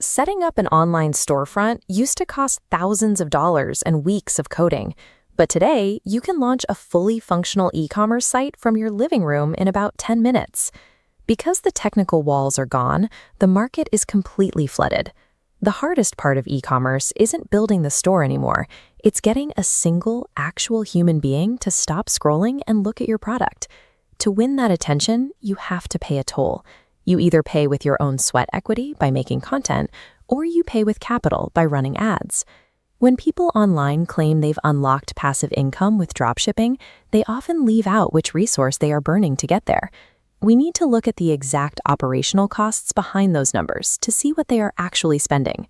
Setting up an online storefront used to cost thousands of dollars and weeks of coding, but today you can launch a fully functional e-commerce site from your living room in about 10 minutes. Because the technical walls are gone, the market is completely flooded. The hardest part of e-commerce isn't building the store anymore. It's getting a single, actual human being to stop scrolling and look at your product. To win that attention, you have to pay a toll. You either pay with your own sweat equity by making content, or you pay with capital by running ads. When people online claim they've unlocked passive income with dropshipping, they often leave out which resource they are burning to get there. We need to look at the exact operational costs behind those numbers to see what they are actually spending.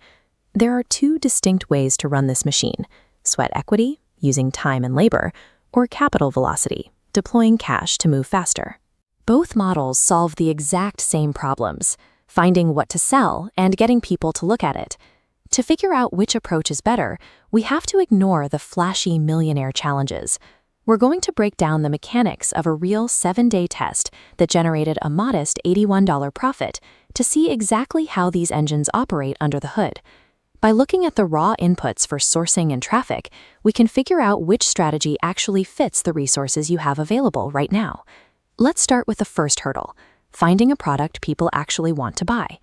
There are two distinct ways to run this machine: sweat equity, using time and labor, or capital velocity, deploying cash to move faster. Both models solve the exact same problems: finding what to sell and getting people to look at it. To figure out which approach is better, we have to ignore the flashy millionaire challenges. We're going to break down the mechanics of a real 7-day test that generated a modest $81 profit to see exactly how these engines operate under the hood. By looking at the raw inputs for sourcing and traffic, we can figure out which strategy actually fits the resources you have available right now. Let's start with the first hurdle: finding a product people actually want to buy.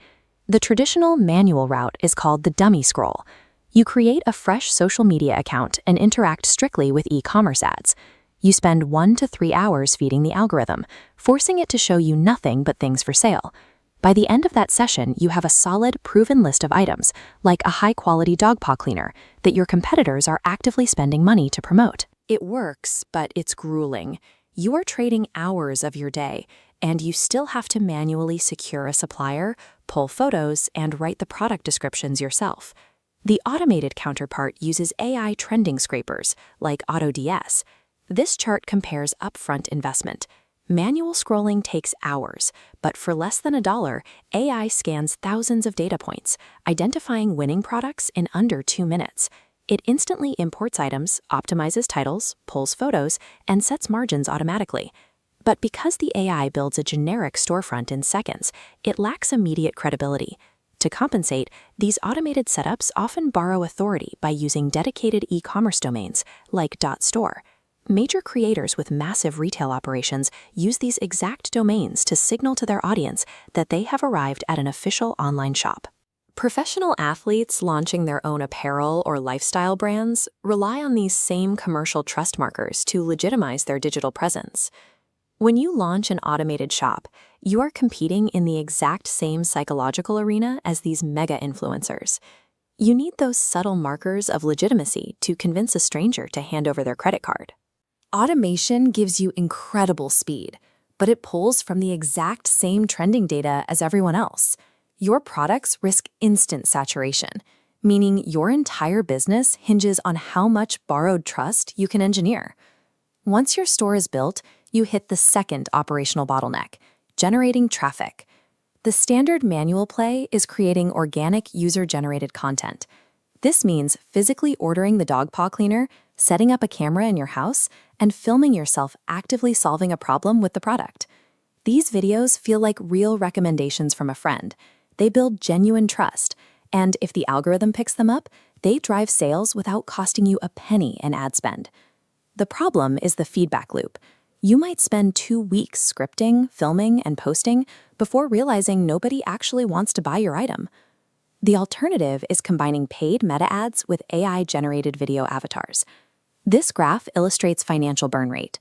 The traditional manual route is called the dummy scroll. You create a fresh social media account and interact strictly with e-commerce ads. You spend 1 to 3 hours feeding the algorithm, forcing it to show you nothing but things for sale. By the end of that session, you have a solid, proven list of items, like a high-quality dog paw cleaner, that your competitors are actively spending money to promote. It works, but it's grueling. You are trading hours of your day, and you still have to manually secure a supplier, pull photos, and write the product descriptions yourself. The automated counterpart uses AI trending scrapers, like AutoDS. This chart compares upfront investment. Manual scrolling takes hours, but for less than $1, AI scans thousands of data points, identifying winning products in under 2 minutes. It instantly imports items, optimizes titles, pulls photos, and sets margins automatically. But because the AI builds a generic storefront in seconds, it lacks immediate credibility. To compensate, these automated setups often borrow authority by using dedicated e-commerce domains, like .store. Major creators with massive retail operations use these exact domains to signal to their audience that they have arrived at an official online shop. Professional athletes launching their own apparel or lifestyle brands rely on these same commercial trust markers to legitimize their digital presence. When you launch an automated shop, you are competing in the exact same psychological arena as these mega influencers. You need those subtle markers of legitimacy to convince a stranger to hand over their credit card. Automation gives you incredible speed, but it pulls from the exact same trending data as everyone else. Your products risk instant saturation, meaning your entire business hinges on how much borrowed trust you can engineer. Once your store is built, you hit the second operational bottleneck: generating traffic. The standard manual play is creating organic user-generated content. This means physically ordering the dog paw cleaner, setting up a camera in your house, and filming yourself actively solving a problem with the product. These videos feel like real recommendations from a friend. They build genuine trust, and if the algorithm picks them up, they drive sales without costing you a penny in ad spend. The problem is the feedback loop. You might spend 2 weeks scripting, filming, and posting before realizing nobody actually wants to buy your item. The alternative is combining paid meta ads with AI-generated video avatars. This graph illustrates financial burn rate.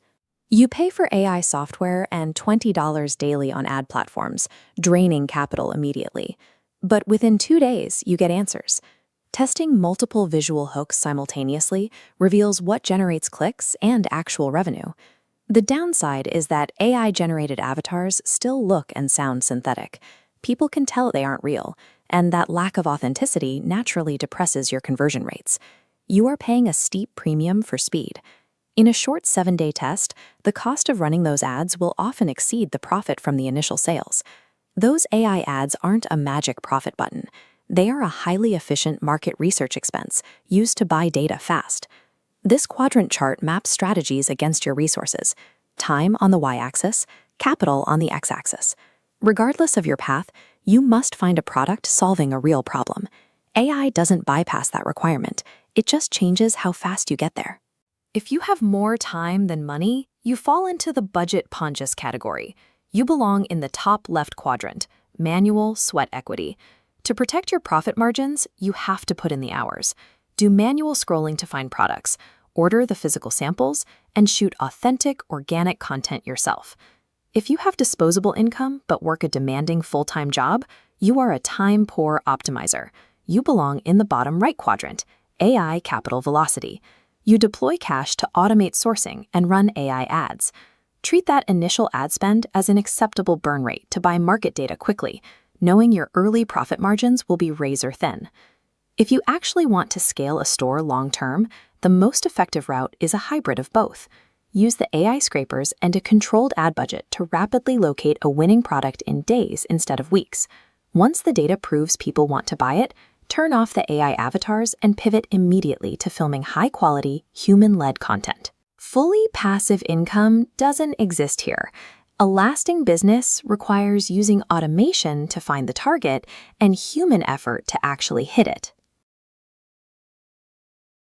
You pay for AI software and $20 daily on ad platforms, draining capital immediately. But within 2 days, you get answers. Testing multiple visual hooks simultaneously reveals what generates clicks and actual revenue. The downside is that AI-generated avatars still look and sound synthetic. People can tell they aren't real, and that lack of authenticity naturally depresses your conversion rates. You are paying a steep premium for speed. In a short 7-day test, the cost of running those ads will often exceed the profit from the initial sales. Those AI ads aren't a magic profit button. They are a highly efficient market research expense used to buy data fast. This quadrant chart maps strategies against your resources: time on the y-axis, capital on the x-axis. Regardless of your path, You must find a product solving a real problem. AI doesn't bypass that requirement. It just changes how fast you get there. If you have more time than money, you fall into the budget pongus category. You belong in the top left quadrant, manual sweat equity. To protect your profit margins, you have to put in the hours. Do manual scrolling to find products, order the physical samples, and shoot authentic, organic content yourself. If you have disposable income but work a demanding full-time job, you are a time-poor optimizer. You belong in the bottom right quadrant, AI capital velocity. You deploy cash to automate sourcing and run AI ads. Treat that initial ad spend as an acceptable burn rate to buy market data quickly, knowing your early profit margins will be razor thin. If you actually want to scale a store long-term, the most effective route is a hybrid of both. Use the AI scrapers and a controlled ad budget to rapidly locate a winning product in days instead of weeks. Once the data proves people want to buy it, turn off the AI avatars and pivot immediately to filming high-quality, human-led content. Fully passive income doesn't exist here. A lasting business requires using automation to find the target and human effort to actually hit it.